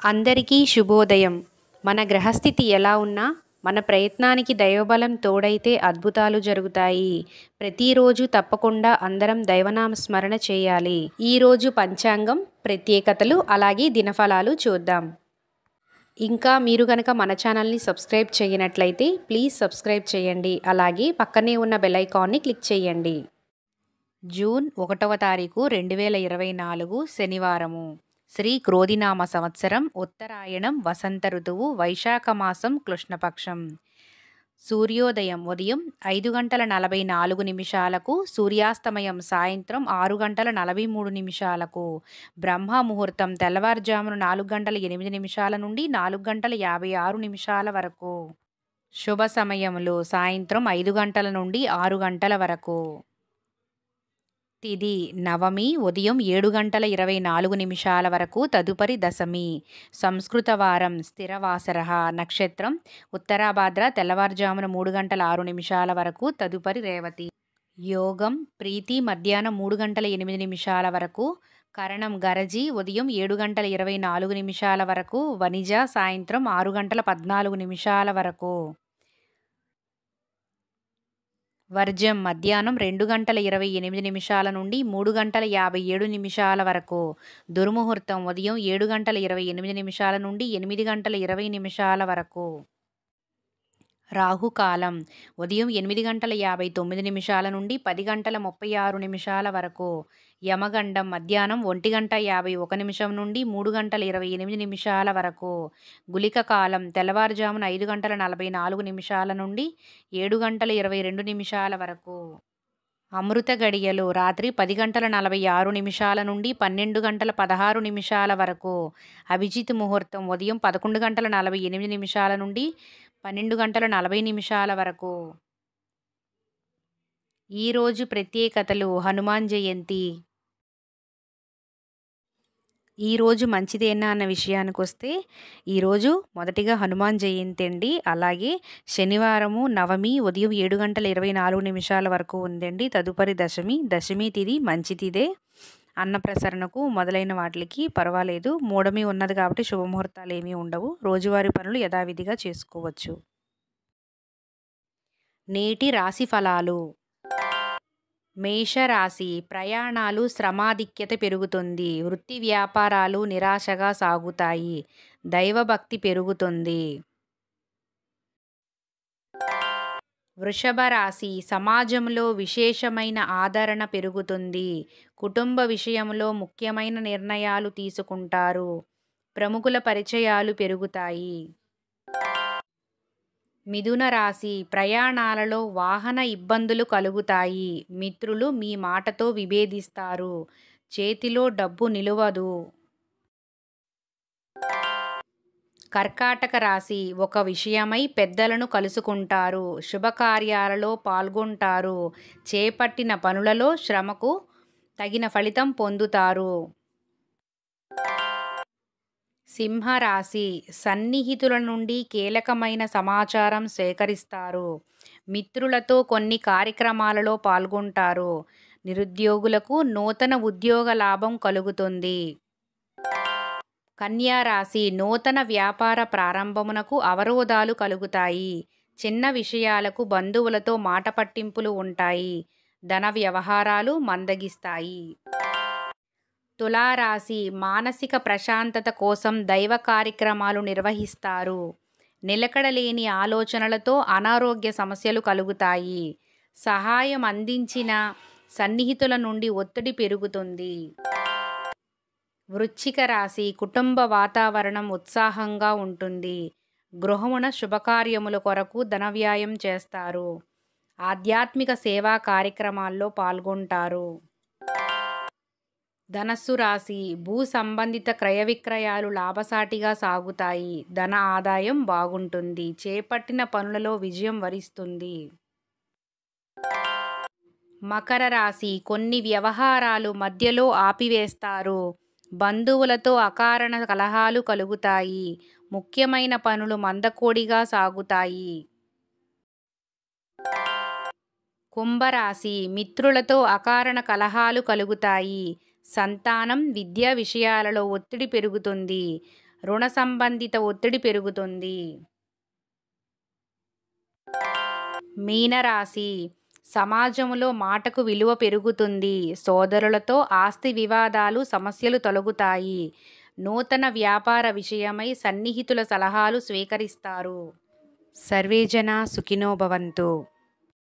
అందరికీ శుభోదయం. మన గ్రహస్థితి ఎలా ఉన్నా, మన ప్రయత్నానికి దైవబలం తోడైతే అద్భుతాలు జరుగుతాయి. ప్రతిరోజు తప్పకుండా అందరం దైవనామ స్మరణ చేయాలి. ఈరోజు పంచాంగం, ప్రత్యేకతలు, అలాగే దినఫలాలు చూద్దాం. ఇంకా మీరు గనక మన ఛానల్ని సబ్స్క్రైబ్ చేయనట్లయితే ప్లీజ్ సబ్స్క్రైబ్ చేయండి. అలాగే పక్కనే ఉన్న బెల్ ఐకాన్ని క్లిక్ చేయండి. జూన్ 1వ తారీఖు 2024 శనివారము. శ్రీ క్రోధినామ సంవత్సరం, ఉత్తరాయణం, వసంత ఋతువు, వైశాఖ మాసం, కృష్ణపక్షం. సూర్యోదయం ఉదయం 5:44 సూర్యాస్తమయం సాయంత్రం 6:43. బ్రహ్మ ముహూర్తం తెల్లవారుజామున 4:08 నుండి 4:56 వరకు. శుభ సమయములు సాయంత్రం 5 గంటల నుండి 6 గంటల వరకు. తిథి నవమి ఉదయం 7:24 వరకు, తదుపరి దశమి. సంస్కృత వారం స్థిరవాసరః. నక్షత్రం ఉత్తరాభాద్ర తెల్లవారుజామున 3:06 వరకు, తదుపరి రేవతి. యోగం ప్రీతి మధ్యాహ్నం 3:08 వరకు, కరణం గరజి ఉదయం 7:24 వరకు, వనిజ సాయంత్రం 6:14 వరకు. వర్జం మధ్యాహ్నం 2:28 నుండి 3:57 వరకు. దుర్ముహూర్తం ఉదయం 7:28 నుండి 8:20 వరకు. రాహుకాలం ఉదయం 8:59 నుండి 10:36 వరకు. యమగండం మధ్యాహ్నం 1:51 నుండి 3:28 వరకు. గుళిక కాలం తెల్లవారుజామున 5:44 నుండి 7:22 వరకు. అమృత గడియలు రాత్రి 10:46 నుండి 12:16 వరకు. అభిజిత్ ముహూర్తం ఉదయం 11:48 నుండి 12:40 వరకు. ఈరోజు ప్రత్యేకతలు: హనుమాన్ జయంతి. ఈరోజు మంచిదేనా అన్న విషయానికి వస్తే, ఈరోజు మొదటిగా హనుమాన్ జయంతి అండి. అలాగే శనివారము నవమి ఉదయం 7:24 వరకు ఉందండి. తదుపరి దశమి. దశమి తిథి మంచి తిథే. అన్నప్రసరణకు మొదలైన వాటికి పర్వాలేదు. మూఢమి ఉన్నది కాబట్టి శుభముహూర్తాలు ఏమీ ఉండవు. రోజువారీ పనులు యథావిధిగా చేసుకోవచ్చు. నేటి రాశి ఫలాలు. మేషరాశి ప్రయాణాలు, శ్రమాధిక్యత పెరుగుతుంది. వృత్తి వ్యాపారాలు నిరాశగా సాగుతాయి. దైవభక్తి పెరుగుతుంది. వృషభ రాశి సమాజంలో విశేషమైన ఆదరణ పెరుగుతుంది. కుటుంబ విషయంలో ముఖ్యమైన నిర్ణయాలు తీసుకుంటారు. ప్రముఖుల పరిచయాలు పెరుగుతాయి. మిథున రాశి ప్రయాణాలలో వాహన ఇబ్బందులు కలుగుతాయి. మిత్రులు మీ మాటతో విభేదిస్తారు. చేతిలో డబ్బు నిలువదు. కర్కాటక రాశి ఒక విషయమై పెద్దలను కలుసుకుంటారు. శుభకార్యాలలో పాల్గొంటారు. చేపట్టిన పనులలో శ్రమకు తగిన ఫలితం పొందుతారు. సింహరాశి సన్నిహితుల నుండి కీలకమైన సమాచారం సేకరిస్తారు. మిత్రులతో కొన్ని కార్యక్రమాలలో పాల్గొంటారు. నిరుద్యోగులకు నూతన ఉద్యోగ లాభం కలుగుతుంది. కన్యా రాశి నూతన వ్యాపార ప్రారంభమునకు అవరోధాలు కలుగుతాయి. చిన్న విషయాలకు బంధువులతో మాట పట్టింపులు ఉంటాయి. ధన వ్యవహారాలు మందగిస్తాయి. తులారాశి మానసిక ప్రశాంతత కోసం దైవ కార్యక్రమాలు నిర్వహిస్తారు. నిలకడలేని ఆలోచనలతో అనారోగ్య సమస్యలు కలుగుతాయి. సహాయం అందించిన సన్నిహితుల నుండి ఒత్తిడి పెరుగుతుంది. వృశ్చిక రాశి కుటుంబ వాతావరణం ఉత్సాహంగా ఉంటుంది. గృహమున శుభకార్యముల కొరకు ధన వ్యయం చేస్తారు. ఆధ్యాత్మిక సేవా కార్యక్రమాల్లో పాల్గొంటారు. ధనస్సు రాశి భూ సంబంధిత క్రయ విక్రయాలు లాభసాటిగా సాగుతాయి. ధన ఆదాయం బాగుంటుంది. చేపట్టిన పనులలో విజయం వరిస్తుంది. మకర రాశి కొన్ని వ్యవహారాలు మధ్యలో ఆపివేస్తారు. బంధువులతో అకారణ కలహాలు కలుగుతాయి. ముఖ్యమైన పనులు మందకోడిగా సాగుతాయి. కుంభరాశి మిత్రులతో అకారణ కలహాలు కలుగుతాయి. సంతానం, విద్యా విషయాలలో ఒత్తిడి పెరుగుతుంది. రుణ సంబంధిత ఒత్తిడి పెరుగుతుంది. మీనరాశి, సమాజంలో మాటకు విలువ పెరుగుతుంది. సోదరులతో ఆస్తి వివాదాలు, సమస్యలు తొలగుతాయి. నూతన వ్యాపార విషయమై సన్నిహితుల సలహాలు స్వీకరిస్తారు. సర్వేజన సుఖినో భవంతు.